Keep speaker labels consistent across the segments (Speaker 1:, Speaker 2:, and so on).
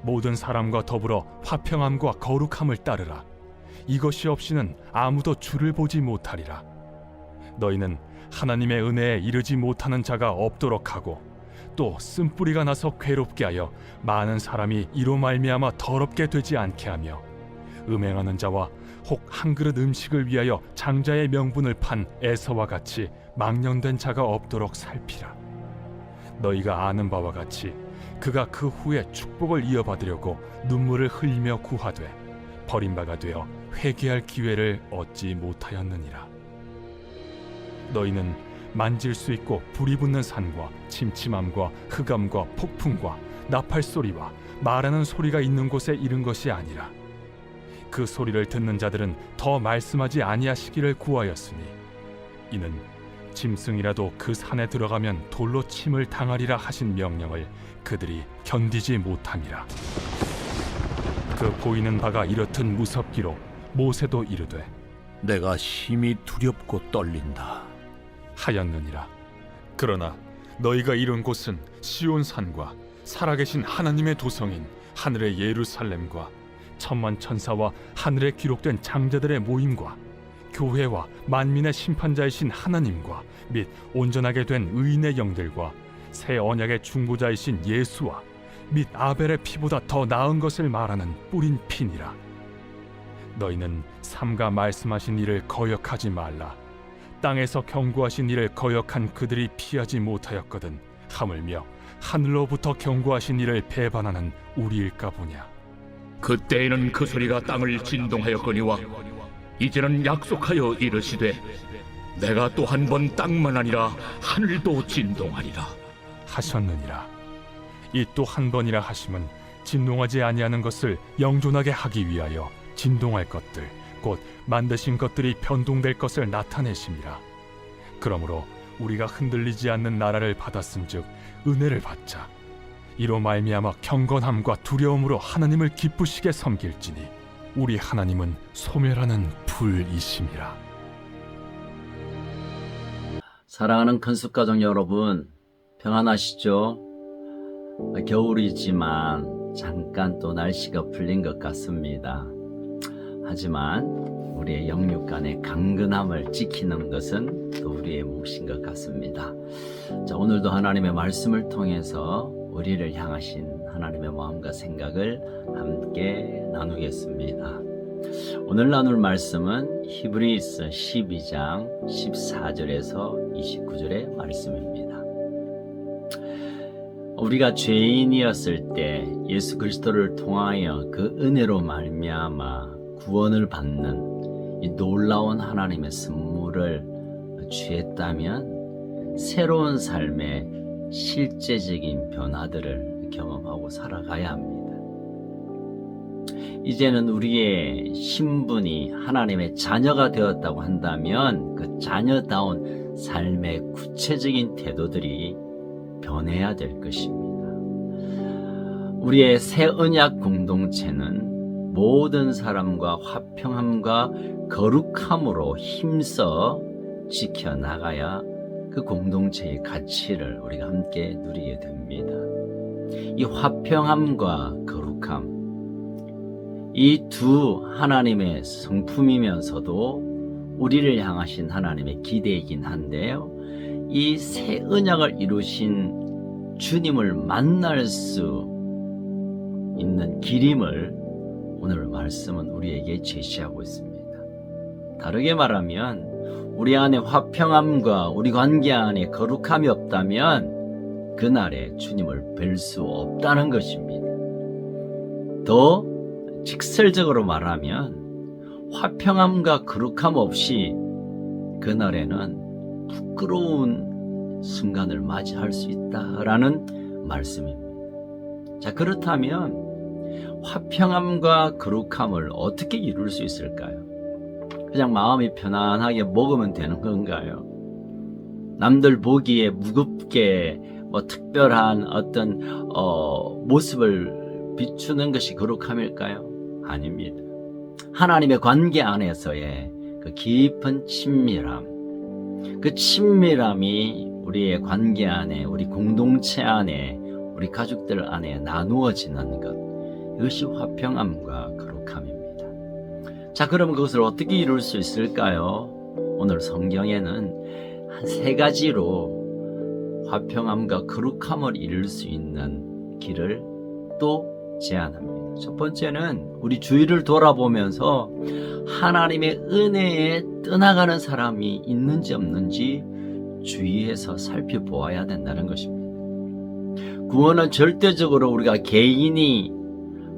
Speaker 1: 모든 사람과 더불어 화평함과 거룩함을 따르라. 이것이 없이는 아무도 주를 보지 못하리라. 너희는 하나님의 은혜에 이르지 못하는 자가 없도록 하고 또 쓴뿌리가 나서 괴롭게 하여 많은 사람이 이로 말미암아 더럽게 되지 않게 하며 음행하는 자와 혹 한 그릇 음식을 위하여 장자의 명분을 판 에서와 같이 망령된 자가 없도록 살피라. 너희가 아는 바와 같이 그가 그 후에 축복을 이어받으려고 눈물을 흘리며 구하되 버림바가 되어 회개할 기회를 얻지 못하였느니라. 너희는 만질 수 있고 불이 붙는 산과 침침함과 흑암과 폭풍과 나팔 소리와 말하는 소리가 있는 곳에 이른 것이 아니라 그 소리를 듣는 자들은 더 말씀하지 아니하시기를 구하였으니 이는 짐승이라도 그 산에 들어가면 돌로 침을 당하리라 하신 명령을 그들이 견디지 못함이라. 그 보이는 바가 이렇듯 무섭기로 모세도 이르되
Speaker 2: 내가 심히 두렵고 떨린다
Speaker 1: 하였느니라. 그러나 너희가 이룬 곳은 시온산과 살아계신 하나님의 도성인 하늘의 예루살렘과 천만 천사와 하늘에 기록된 장자들의 모임과 교회와 만민의 심판자이신 하나님과 및 온전하게 된 의인의 영들과 새 언약의 중보자이신 예수와 및 아벨의 피보다 더 나은 것을 말하는 뿌린 피니라. 너희는 삼가 말씀하신 일을 거역하지 말라. 땅에서 경고하신 일을 거역한 그들이 피하지 못하였거든 하물며 하늘로부터 경고하신 일을 배반하는 우리일까 보냐.
Speaker 3: 그때에는 그 소리가 땅을 진동하였거니와 이제는 약속하여 이르시되 내가 또 한 번 땅만 아니라 하늘도 진동하리라
Speaker 1: 하셨느니라. 이 또 한 번이라 하심은 진동하지 아니하는 것을 영존하게 하기 위하여 진동할 것들 곧 만드신 것들이 변동될 것을 나타내심이라. 그러므로 우리가 흔들리지 않는 나라를 받았은즉 은혜를 받자. 이로 말미암아 경건함과 두려움으로 하나님을 기쁘시게 섬길지니 우리 하나님은 소멸하는 불이심이라.
Speaker 4: 사랑하는 큰숙가족 여러분, 평안하시죠? 겨울이지만 잠깐 또 날씨가 풀린 것 같습니다. 하지만 우리의 영육간의 강건함을 지키는 것은 또 우리의 몫인 것 같습니다. 자, 오늘도 하나님의 말씀을 통해서 우리를 향하신 하나님의 마음과 생각을 함께 나누겠습니다. 오늘 나눌 말씀은 히브리서 12장 14절에서 29절의 말씀입니다. 우리가 죄인이었을 때 예수 그리스도를 통하여 그 은혜로 말미암아 구원을 받는 이 놀라운 하나님의 선물을 취했다면 새로운 삶의 실제적인 변화들을 경험하고 살아가야 합니다. 이제는 우리의 신분이 하나님의 자녀가 되었다고 한다면 그 자녀다운 삶의 구체적인 태도들이 변해야 될 것입니다. 우리의 새 언약 공동체는 모든 사람과 화평함과 거룩함으로 힘써 지켜나가야 그 공동체의 가치를 우리가 함께 누리게 됩니다. 이 화평함과 거룩함, 이 두 하나님의 성품이면서도 우리를 향하신 하나님의 기대이긴 한데요. 이 새 언약을 이루신 주님을 만날 수 있는 길임을 오늘 말씀은 우리에게 제시하고 있습니다. 다르게 말하면 우리 안에 화평함과 우리 관계 안에 거룩함이 없다면 그날에 주님을 뵐 수 없다는 것입니다. 더 직설적으로 말하면 화평함과 거룩함 없이 그날에는 부끄러운 순간을 맞이할 수 있다라는 말씀입니다. 자, 그렇다면 화평함과 거룩함을 어떻게 이룰 수 있을까요? 그냥 마음이 편안하게 먹으면 되는 건가요? 남들 보기에 무겁게 특별한 어떤 모습을 비추는 것이 거룩함일까요? 아닙니다. 하나님의 관계 안에서의 그 깊은 친밀함, 그 친밀함이 우리의 관계 안에, 우리 공동체 안에, 우리 가족들 안에 나누어지는 것, 이것이 화평함과 거룩함입니다. 자, 그러면 그것을 어떻게 이룰 수 있을까요? 오늘 성경에는 한 3가지로 화평함과 거룩함을 이룰 수 있는 길을 또 제안합니다. 첫 번째는 우리 주위를 돌아보면서 하나님의 은혜에 떠나가는 사람이 있는지 없는지 주위에서 살펴보아야 된다는 것입니다. 구원은 절대적으로 우리가 개인이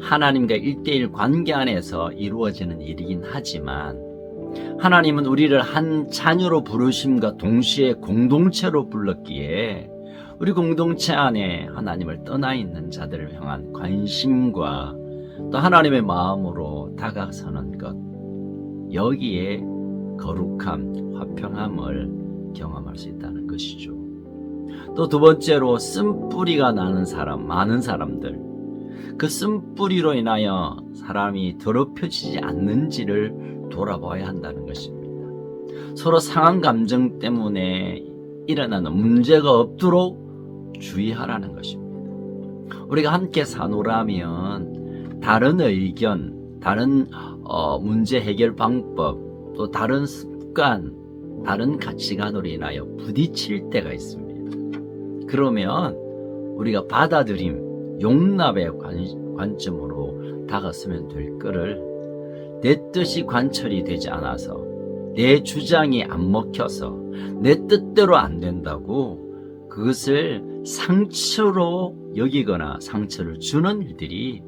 Speaker 4: 하나님과 1대1 관계 안에서 이루어지는 일이긴 하지만 하나님은 우리를 한 자녀로 부르심과 동시에 공동체로 불렀기에 우리 공동체 안에 하나님을 떠나 있는 자들을 향한 관심과 또 하나님의 마음으로 다가서는 것, 여기에 거룩함, 화평함을 경험할 수 있다는 것이죠. 또 두 번째로 쓴뿌리가 나는 사람, 많은 사람들, 그 쓴뿌리로 인하여 사람이 더럽혀지지 않는지를 돌아봐야 한다는 것입니다. 서로 상한 감정 때문에 일어나는 문제가 없도록 주의하라는 것입니다. 우리가 함께 사노라면 다른 의견, 다른 문제 해결 방법, 또 다른 습관, 다른 가치관으로 인하여 부딪힐 때가 있습니다. 그러면 우리가 받아들임, 용납의 관점으로 다가서면 될 거를 내 뜻이 관철이 되지 않아서, 내 주장이 안 먹혀서, 내 뜻대로 안 된다고 그것을 상처로 여기거나 상처를 주는 일들이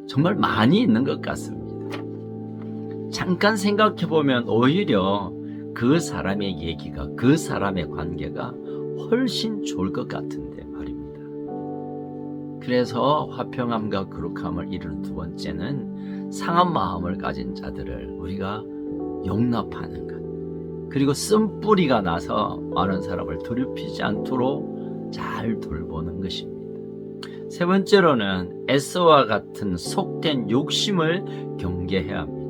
Speaker 4: 정말 많이 있는 것 같습니다. 잠깐 생각해 보면 오히려 그 사람의 얘기가, 그 사람의 관계가 훨씬 좋을 것 같은데 말입니다. 그래서 화평함과 거룩함을 이루는 두 번째는 상한 마음을 가진 자들을 우리가 용납하는 것, 그리고 쓴뿌리가 나서 많은 사람을 더럽히지 않도록 잘 돌보는 것입니다. 세 번째로는 에서와 같은 속된 욕심을 경계해야 합니다.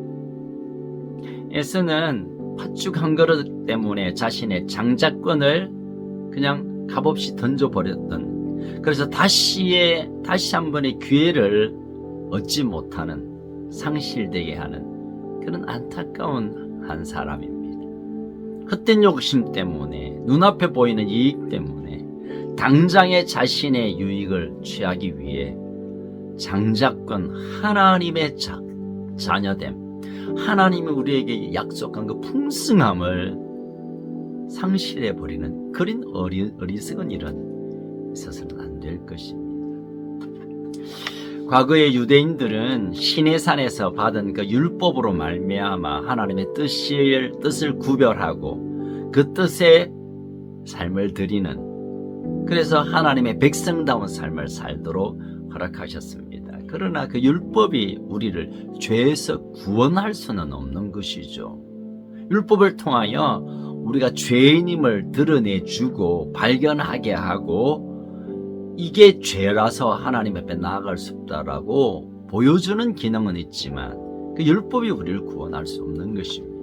Speaker 4: 에서는 팥죽 한 그릇 때문에 자신의 장자권을 그냥 값없이 던져버렸던, 그래서 다시 한 번의 기회를 얻지 못하는, 상실되게 하는 그런 안타까운 한 사람입니다. 헛된 욕심 때문에, 눈앞에 보이는 이익 때문에 당장의 자신의 유익을 취하기 위해 장자권, 하나님의 자녀됨, 하나님이 우리에게 약속한 그 풍성함을 상실해버리는 그런 어리석은 일은 있어서는 안 될 것입니다. 과거의 유대인들은 시내산에서 받은 그 율법으로 말미암아 하나님의 뜻을 구별하고 그 뜻에 삶을 드리는, 그래서 하나님의 백성다운 삶을 살도록 허락하셨습니다. 그러나 그 율법이 우리를 죄에서 구원할 수는 없는 것이죠. 율법을 통하여 우리가 죄인임을 드러내주고 발견하게 하고 이게 죄라서 하나님 앞에 나아갈 수 없다라고 보여주는 기능은 있지만 그 율법이 우리를 구원할 수 없는 것입니다.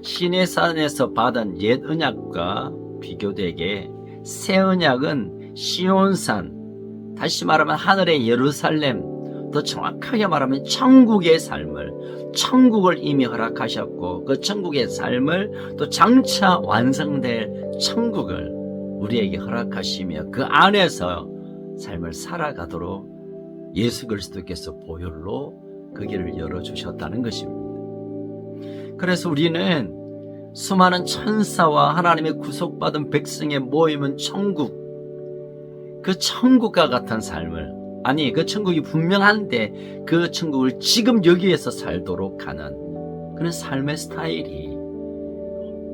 Speaker 4: 시내산에서 받은 옛 언약과 비교되게 새 언약은 시온산, 다시 말하면 하늘의 예루살렘, 더 정확하게 말하면 천국의 삶을, 천국을 이미 허락하셨고 그 천국의 삶을 또 장차 완성될 천국을 우리에게 허락하시며 그 안에서 삶을 살아가도록 예수 그리스도께서 보혈로 그 길을 열어주셨다는 것입니다. 그래서 우리는 수많은 천사와 하나님의 구속받은 백성의 모임은 천국, 그 천국과 같은 삶을, 아니 그 천국이 분명한데 그 천국을 지금 여기에서 살도록 하는 그런 삶의 스타일이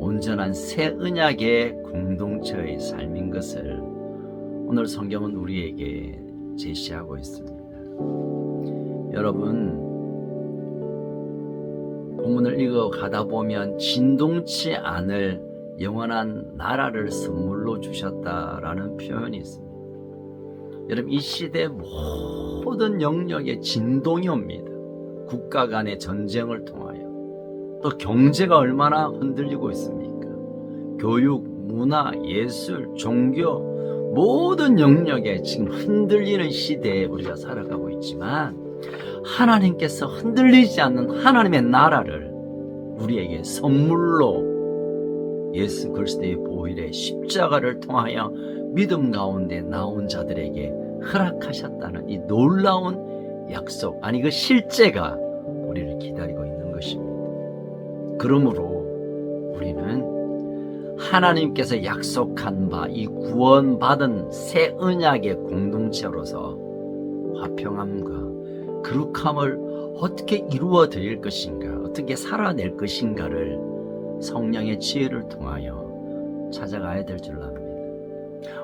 Speaker 4: 온전한 새 언약의 공동체의 삶인 것을 오늘 성경은 우리에게 제시하고 있습니다. 여러분, 본문을 읽어가다 보면 진동치 않을 영원한 나라를 선물로 주셨다라는 표현이 있습니다. 여러분, 이 시대 모든 영역에 진동이 옵니다. 국가 간의 전쟁을 통하여, 또 경제가 얼마나 흔들리고 있습니까? 교육, 문화, 예술, 종교 모든 영역에 지금 흔들리는 시대에 우리가 살아가고 있지만 하나님께서 흔들리지 않는 하나님의 나라를 우리에게 선물로 예수 그리스도의 보혈의 십자가를 통하여 믿음 가운데 나온 자들에게 허락하셨다는 이 놀라운 약속, 아니 그 실제가 우리를 기다리고 있는 것입니다. 그러므로 우리는 하나님께서 약속한 바 이 구원받은 새 언약의 공동체로서 화평함과 거룩함을 어떻게 이루어 드릴 것인가, 어떻게 살아낼 것인가를 성령의 지혜를 통하여 찾아가야 될 줄 압니다.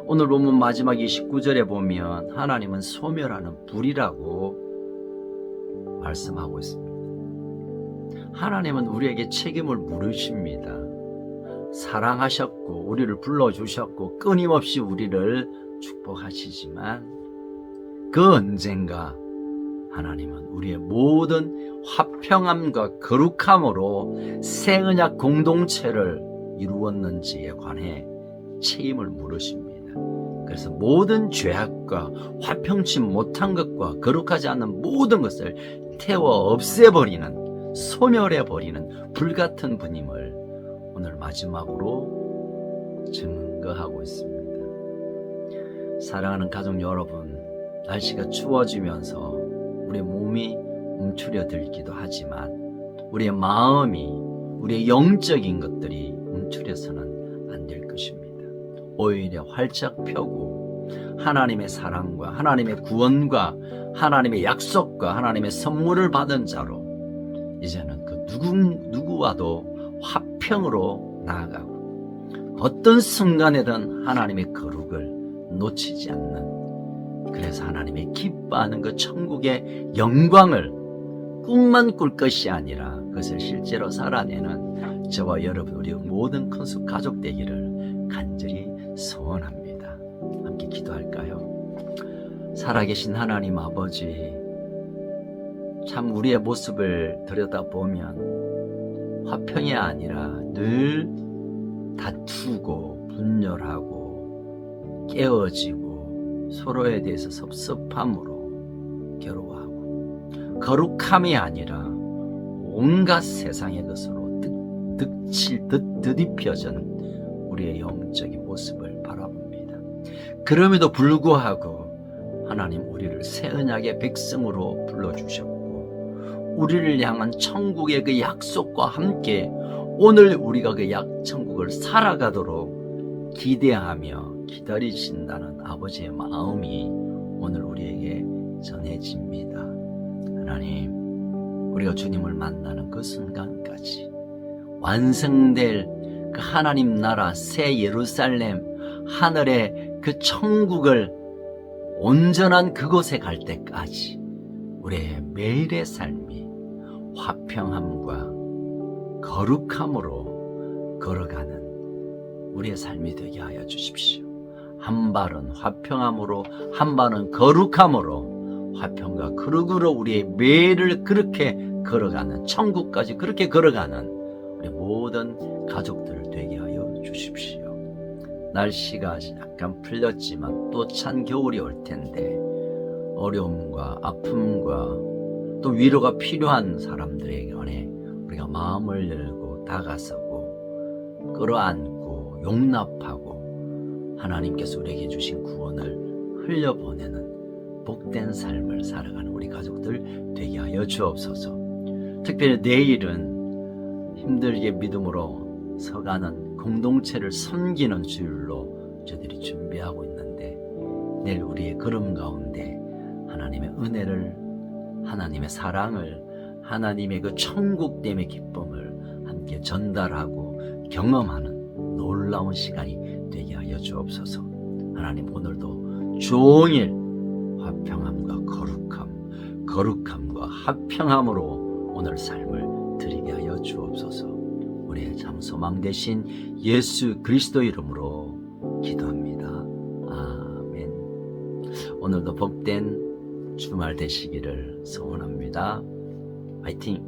Speaker 4: 오늘 본문 마지막 29절에 보면 하나님은 소멸하는 불이라고 말씀하고 있습니다. 하나님은 우리에게 책임을 물으십니다. 사랑하셨고 우리를 불러주셨고 끊임없이 우리를 축복하시지만 그 언젠가 하나님은 우리의 모든 화평함과 거룩함으로 새 언약 공동체를 이루었는지에 관해 책임을 물으십니다. 그래서 모든 죄악과 화평치 못한 것과 거룩하지 않은 모든 것을 태워 없애버리는, 소멸해버리는 불같은 분임을 오늘 마지막으로 증거하고 있습니다. 사랑하는 가족 여러분, 날씨가 추워지면서 우리의 몸이 움츠려들기도 하지만 우리의 마음이, 우리의 영적인 것들이 움츠려서는 안 될 것입니다. 오히려 활짝 펴고 하나님의 사랑과 하나님의 구원과 하나님의 약속과 하나님의 선물을 받은 자로 이제는 그 누구와도 화평으로 나아가고 어떤 순간에든 하나님의 거룩을 놓치지 않는, 그래서 하나님의 기뻐하는 그 천국의 영광을 꿈만 꿀 것이 아니라 그것을 실제로 살아내는 저와 여러분, 우리 모든 큰수 가족 되기를 간절히 소원합니다. 함께 기도할까요? 살아계신 하나님 아버지, 참 우리의 모습을 들여다보면 화평이 아니라 늘 다투고 분열하고 깨어지고 서로에 대해서 섭섭함으로 괴로워하고, 거룩함이 아니라 온갖 세상의 것으로 드딥혀진 우리의 영적인 모습을 바라봅니다. 그럼에도 불구하고 하나님 우리를 새 언약의 백성으로 불러주셨고 우리를 향한 천국의 그 약속과 함께 오늘 우리가 그 천국을 살아가도록 기대하며 기다리신다는 아버지의 마음이 오늘 우리에게 전해집니다. 하나님, 우리가 주님을 만나는 그 순간까지 완성될 그 하나님 나라 새 예루살렘, 하늘의 그 천국을 온전한 그곳에 갈 때까지 우리의 매일의 삶이 화평함과 거룩함으로 걸어가는 우리의 삶이 되게 하여 주십시오. 한 발은 화평함으로, 한 발은 거룩함으로, 화평과 거룩으로 우리의 매일을 그렇게 걸어가는, 천국까지 그렇게 걸어가는 우리 모든 가족들 되게 하여 주십시오. 날씨가 약간 풀렸지만 또 찬 겨울이 올 텐데 어려움과 아픔과 또 위로가 필요한 사람들에게 우리가 마음을 열고 다가서고 끌어안고 용납하고 하나님께서 우리에게 주신 구원을 흘려보내는 복된 삶을 살아가는 우리 가족들 되게 하여 주옵소서. 특별히 내일은 힘들게 믿음으로 서가는 공동체를 섬기는 주일로 저희들이 준비하고 있는데, 내일 우리의 걸음 가운데 하나님의 은혜를, 하나님의 사랑을, 하나님의 그 천국됨의 기쁨을 함께 전달하고 경험하는 놀라운 시간이 되게 하여 주옵소서. 하나님, 오늘도 종일 화평함과 거룩함과 화평함으로 오늘 삶을 드리게 하여 주옵소서. 우리의 참 소망 되신 예수 그리스도 이름으로 기도합니다. 아멘. 오늘도 복된 주말 되시기를 소원합니다. 화이팅!